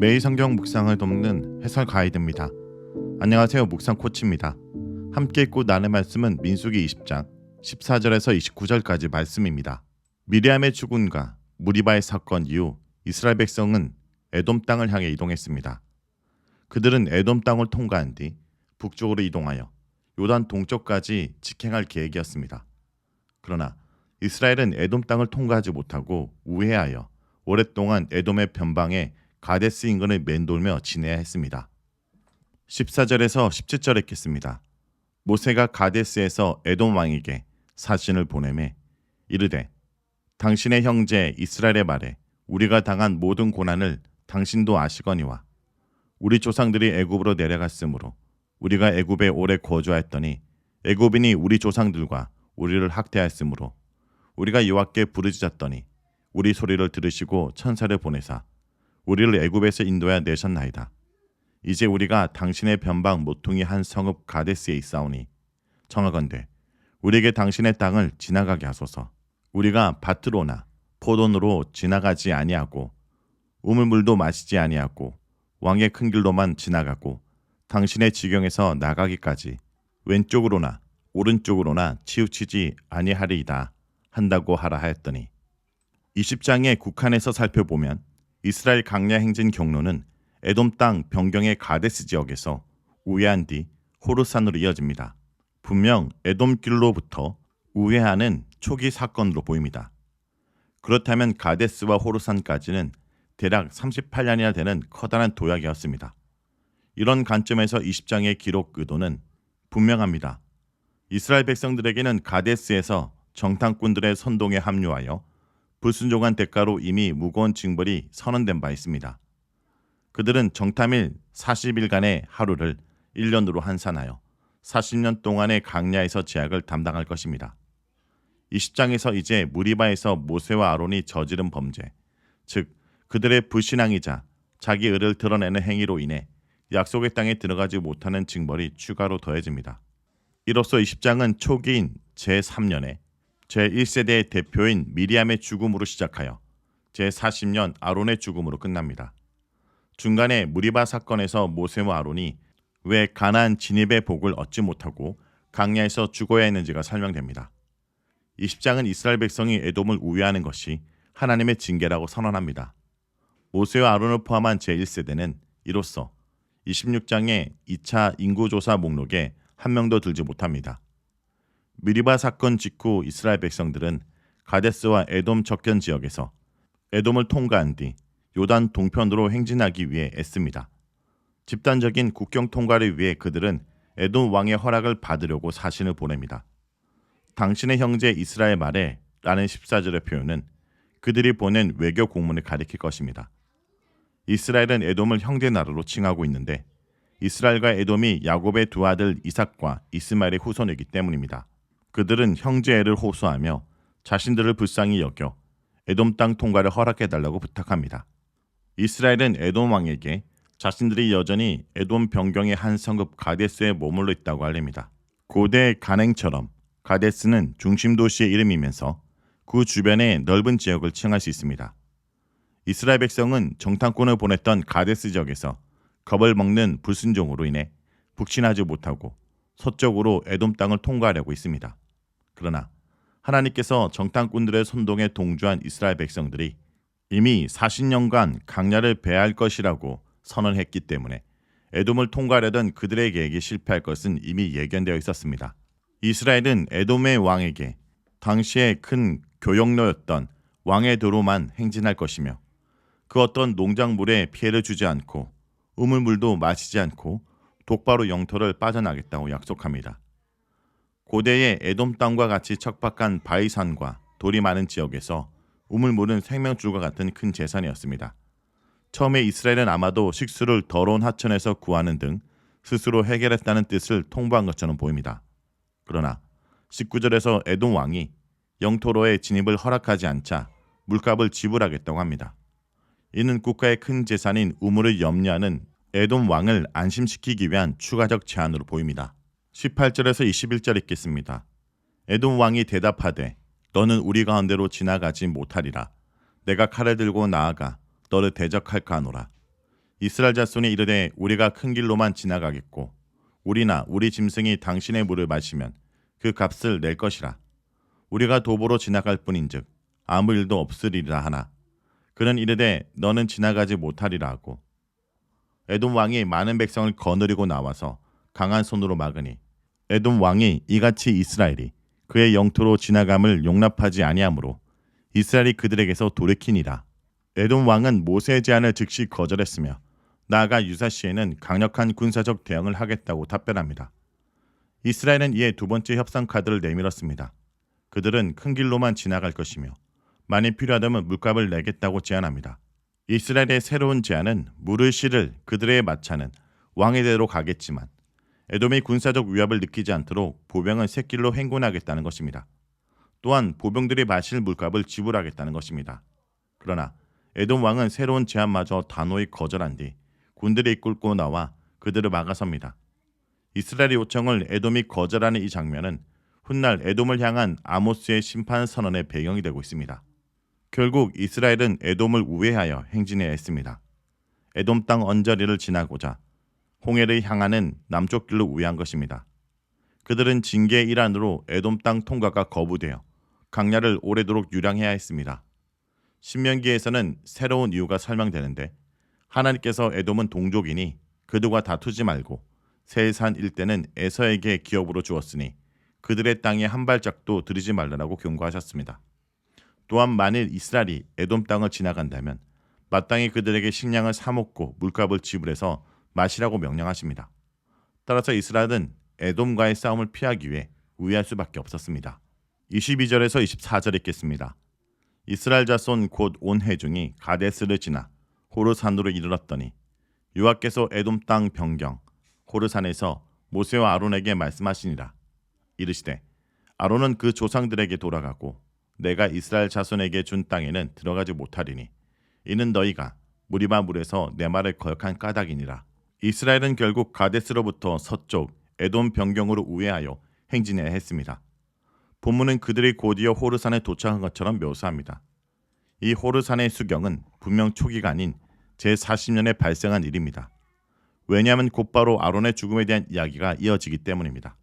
매일 성경 묵상을 돕는 해설 가이드입니다. 안녕하세요. 묵상 코치입니다. 함께 읽고 나눌 말씀은 민수기 20장 14절에서 29절까지 말씀입니다. 미리암의 죽음과 무리바의 사건 이후 이스라엘 백성은 에돔 땅을 향해 이동했습니다. 그들은 에돔 땅을 통과한 뒤 북쪽으로 이동하여 요단 동쪽까지 직행할 계획이었습니다. 그러나 이스라엘은 에돔 땅을 통과하지 못하고 우회하여 오랫동안 에돔의 변방에 가데스 인근을 맴돌며 지내야 했습니다. 14절에서 17절 읽겠습니다. 모세가 가데스에서 에돔 왕에게 사신을 보내매 이르되 당신의 형제 이스라엘의 말에 우리가 당한 모든 고난을 당신도 아시거니와 우리 조상들이 애굽으로 내려갔으므로 우리가 애굽에 오래 거주하였더니 애굽인이 우리 조상들과 우리를 학대하였으므로 우리가 여호와께 부르짖었더니 우리 소리를 들으시고 천사를 보내사 우리를 애굽에서 인도하여 내셨나이다. 이제 우리가 당신의 변방 모퉁이 한 성읍 가데스에 있사오니 청하건대 우리에게 당신의 땅을 지나가게 하소서. 우리가 밭으로나 포도원으로 지나가지 아니하고 우물물도 마시지 아니하고 왕의 큰 길로만 지나가고 당신의 지경에서 나가기까지 왼쪽으로나 오른쪽으로나 치우치지 아니하리이다 한다고 하라 하였더니 20장의 국한에서 살펴보면 이스라엘 강야 행진 경로는 에돔 땅 변경의 가데스 지역에서 우회한 뒤 호르산으로 이어집니다. 분명 에돔 길로부터 우회하는 초기 사건으로 보입니다. 그렇다면 가데스와 호르산까지는 대략 38년이나 되는 커다란 도약이었습니다. 이런 관점에서 20장의 기록 의도는 분명합니다. 이스라엘 백성들에게는 가데스에서 정탐꾼들의 선동에 합류하여 불순종한 대가로 이미 무거운 징벌이 선언된 바 있습니다. 그들은 정탐일 40일간의 하루를 1년으로 환산하여 40년 동안의 강야에서 제약을 담당할 것입니다. 20장에서 이제 무리바에서 모세와 아론이 저지른 범죄, 즉 그들의 불신앙이자 자기 의를 드러내는 행위로 인해 약속의 땅에 들어가지 못하는 징벌이 추가로 더해집니다. 이로써 20장은 초기인 제3년에 제1세대의 대표인 미리암의 죽음으로 시작하여 제40년 아론의 죽음으로 끝납니다. 중간에 무리바 사건에서 모세와 아론이 왜 가나안 진입의 복을 얻지 못하고 강야에서 죽어야 했는지가 설명됩니다. 20장은 이스라엘 백성이 에돔을 우회하는 것이 하나님의 징계라고 선언합니다. 모세와 아론을 포함한 제1세대는 이로써 26장의 2차 인구조사 목록에 한 명도 들지 못합니다. 미리바 사건 직후 이스라엘 백성들은 가데스와 에돔 접견 지역에서 에돔을 통과한 뒤 요단 동편으로 행진하기 위해 애씁니다. 집단적인 국경 통과를 위해 그들은 에돔 왕의 허락을 받으려고 사신을 보냅니다. 당신의 형제 이스라엘 말에 라는 14절의 표현은 그들이 보낸 외교 공문을 가리킬 것입니다. 이스라엘은 에돔을 형제 나라로 칭하고 있는데 이스라엘과 에돔이 야곱의 두 아들 이삭과 이스마엘의 후손이기 때문입니다. 그들은 형제애를 호소하며 자신들을 불쌍히 여겨 에돔 땅 통과를 허락해달라고 부탁합니다. 이스라엘은 에돔 왕에게 자신들이 여전히 에돔 변경의 한 성읍 가데스에 머물러 있다고 알립니다. 고대 간행처럼 가데스는 중심 도시의 이름이면서 그 주변의 넓은 지역을 칭할 수 있습니다. 이스라엘 백성은 정탐꾼을 보냈던 가데스 지역에서 겁을 먹는 불순종으로 인해 북진하지 못하고 서쪽으로 에돔 땅을 통과하려고 있습니다. 그러나 하나님께서 정탐꾼들의 선동에 동조한 이스라엘 백성들이 이미 40년간 강야를 배할 것이라고 선언했기 때문에 에돔을 통과하려던 그들의 계획이 실패할 것은 이미 예견되어 있었습니다. 이스라엘은 에돔의 왕에게 당시에 큰 교역로였던 왕의 도로만 행진할 것이며 그 어떤 농작물에 피해를 주지 않고 우물물도 마시지 않고 똑바로 영토를 빠져나겠다고 약속합니다. 고대의 에돔 땅과 같이 척박한 바위산과 돌이 많은 지역에서 우물물은 생명줄과 같은 큰 재산이었습니다. 처음에 이스라엘은 아마도 식수를 더러운 하천에서 구하는 등 스스로 해결했다는 뜻을 통보한 것처럼 보입니다. 그러나 19절에서 에돔 왕이 영토로의 진입을 허락하지 않자 물값을 지불하겠다고 합니다. 이는 국가의 큰 재산인 우물을 염려하는 에돔 왕을 안심시키기 위한 추가적 제안으로 보입니다. 18절에서 21절 읽겠습니다. 에돔 왕이 대답하되 너는 우리 가운데로 지나가지 못하리라. 내가 칼을 들고 나아가 너를 대적할까 하노라. 이스라엘 자손이 이르되 우리가 큰 길로만 지나가겠고 우리나 우리 짐승이 당신의 물을 마시면 그 값을 낼 것이라. 우리가 도보로 지나갈 뿐인즉 아무 일도 없으리라 하나 그는 이르되 너는 지나가지 못하리라 하고 에돔 왕이 많은 백성을 거느리고 나와서 강한 손으로 막으니 에돔 왕이 이같이 이스라엘이 그의 영토로 지나감을 용납하지 아니하므로 이스라엘이 그들에게서 돌이키니라. 에돔 왕은 모세의 제안을 즉시 거절했으며 나아가 유사시에는 강력한 군사적 대응을 하겠다고 답변합니다. 이스라엘은 이에 두 번째 협상 카드를 내밀었습니다. 그들은 큰 길로만 지나갈 것이며 만일 필요하다면 물값을 내겠다고 제안합니다. 이스라엘의 새로운 제안은 물을 실을 그들의 마차는 왕의 대로 가겠지만 에돔이 군사적 위협을 느끼지 않도록 보병은 샛길로 행군하겠다는 것입니다. 또한 보병들이 마실 물값을 지불하겠다는 것입니다. 그러나 에돔 왕은 새로운 제안마저 단호히 거절한 뒤 군들이 이끌고 나와 그들을 막아섭니다. 이스라엘의 요청을 에돔이 거절하는 이 장면은 훗날 에돔을 향한 아모스의 심판 선언의 배경이 되고 있습니다. 결국 이스라엘은 에돔을 우회하여 행진해야 했습니다. 에돔 땅 언저리를 지나고자 홍해를 향하는 남쪽 길로 우회한 것입니다. 그들은 징계의 일환으로 에돔 땅 통과가 거부되어 강야를 오래도록 유랑해야 했습니다. 신명기에서는 새로운 이유가 설명되는데 하나님께서 에돔은 동족이니 그들과 다투지 말고 세일산 일대는 에서에게 기업으로 주었으니 그들의 땅에 한 발짝도 들이지 말라고 경고하셨습니다. 또한 만일 이스라엘이 에돔 땅을 지나간다면 마땅히 그들에게 식량을 사먹고 물값을 지불해서 마시라고 명령하십니다. 따라서 이스라엘은 에돔과의 싸움을 피하기 위해 우회할 수밖에 없었습니다. 22절에서 24절 읽겠습니다. 이스라엘 자손 곧 온 회중이 가데스를 지나 호르산으로 이르렀더니 여호와께서 에돔 땅 변경 호르산에서 모세와 아론에게 말씀하시니라. 이르시되 아론은 그 조상들에게 돌아가고 내가 이스라엘 자손에게 준 땅에는 들어가지 못하리니 이는 너희가 무리바 물에서 내 말을 거역한 까닭이니라. 이스라엘은 결국 가데스로부터 서쪽 에돔 변경으로 우회하여 행진해야 했습니다. 본문은 그들이 곧이어 호르산에 도착한 것처럼 묘사합니다. 이 호르산의 수경은 분명 초기가 아닌 제40년에 발생한 일입니다. 왜냐하면 곧바로 아론의 죽음에 대한 이야기가 이어지기 때문입니다.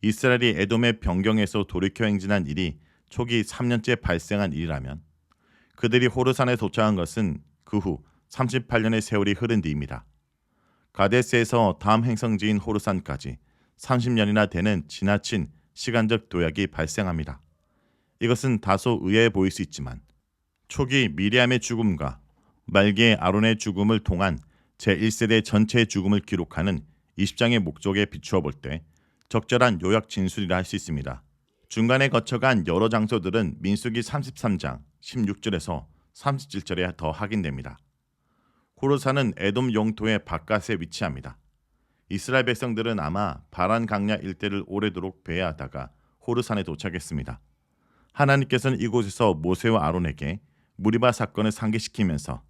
이스라엘이 에돔의 변경에서 돌이켜 행진한 일이 초기 3년째 발생한 일이라면 그들이 호르산에 도착한 것은 그 후 38년의 세월이 흐른 뒤입니다. 가데스에서 다음 행성지인 호르산까지 30년이나 되는 지나친 시간적 도약이 발생합니다. 이것은 다소 의아해 보일 수 있지만 초기 미리암의 죽음과 말기의 아론의 죽음을 통한 제1세대 전체의 죽음을 기록하는 20장의 목적에 비추어 볼 때 적절한 요약 진술이라 할 수 있습니다. 중간에 거쳐간 여러 장소들은 민수기 33장 16절에서 37절에 더 확인됩니다. 호르산은 에돔 영토의 바깥에 위치합니다. 이스라엘 백성들은 아마 바란 강야 일대를 오래도록 배회하다가 호르산에 도착했습니다. 하나님께서는 이곳에서 모세와 아론에게 무리바 사건을 상기시키면서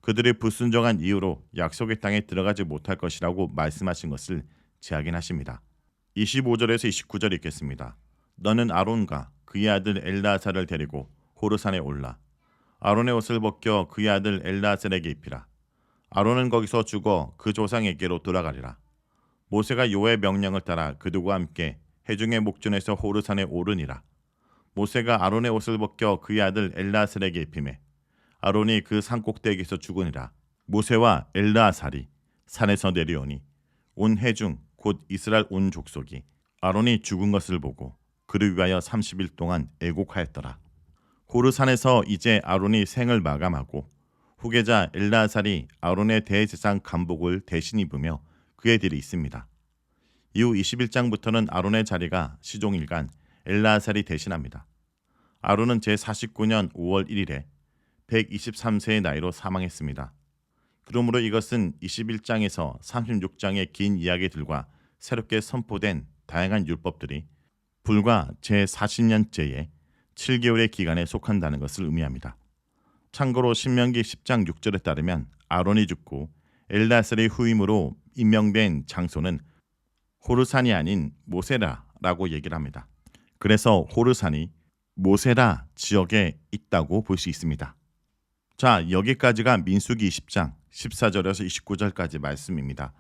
그들의 불순종한 이유로 약속의 땅에 들어가지 못할 것이라고 말씀하신 것을 재확인하십니다. 25절에서 29절 읽겠습니다. 너는 아론과 그의 아들 엘르아살을 데리고 호르산에 올라 아론의 옷을 벗겨 그의 아들 엘르아살에게 입히라. 아론은 거기서 죽어 그 조상에게로 돌아가리라. 모세가 여호와의 명령을 따라 그들과 함께 회중의 목전에서 호르산에 오르니라. 모세가 아론의 옷을 벗겨 그의 아들 엘르아살에게 입히매 아론이 그 산 꼭대기에서 죽으니라. 모세와 엘르아살이 산에서 내려오니 온 회중 곧 이스라엘 온 족속이 아론이 죽은 것을 보고 그를 위하여 30일 동안 애곡하였더라. 호르산에서 이제 아론이 생을 마감하고 후계자 엘르아살이 아론의 대제사장 간복을 대신 입으며 그의 뒤에 있습니다. 이후 21장부터는 아론의 자리가 시종일관 엘르아살이 대신합니다. 아론은 제49년 5월 1일에 123세의 나이로 사망했습니다. 그러므로 이것은 21장에서 36장의 긴 이야기들과 새롭게 선포된 다양한 율법들이 불과 제40년째의 7개월의 기간에 속한다는 것을 의미합니다. 참고로 신명기 10장 6절에 따르면 아론이 죽고 엘르아살의 후임으로 임명된 장소는 호르산이 아닌 모세라라고 얘기를 합니다. 그래서 호르산이 모세라 지역에 있다고 볼 수 있습니다. 자, 여기까지가 민수기 20장 14절에서 29절까지 말씀입니다.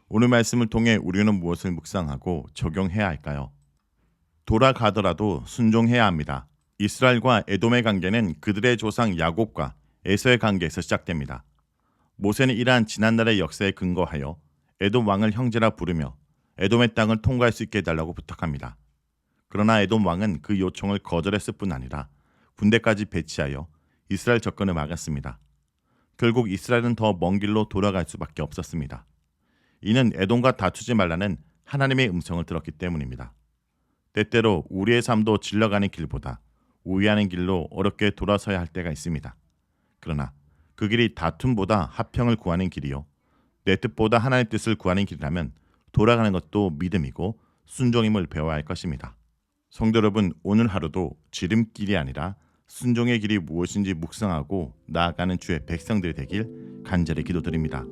오늘 말씀을 통해 우리는 무엇을 묵상하고 적용해야 할까요? 돌아가더라도 순종해야 합니다. 이스라엘과 에돔의 관계는 그들의 조상 야곱과 에서의 관계에서 시작됩니다. 모세는 이러한 지난날의 역사에 근거하여 에돔 왕을 형제라 부르며 에돔의 땅을 통과할 수 있게 해달라고 부탁합니다. 그러나 에돔 왕은 그 요청을 거절했을 뿐 아니라 군대까지 배치하여 이스라엘 접근을 막았습니다. 결국 이스라엘은 더 먼 길로 돌아갈 수밖에 없었습니다. 이는 에돔과 다투지 말라는 하나님의 음성을 들었기 때문입니다. 때때로 우리의 삶도 질러가는 길보다 우회하는 길로 어렵게 돌아서야 할 때가 있습니다. 그러나 그 길이 다툼보다 화평을 구하는 길이요 내 뜻보다 하나님의 뜻을 구하는 길이라면 돌아가는 것도 믿음이고 순종임을 배워야 할 것입니다. 성도 여러분, 오늘 하루도 지름길이 아니라 순종의 길이 무엇인지 묵상하고 나아가는 주의 백성들이 되길 간절히 기도드립니다.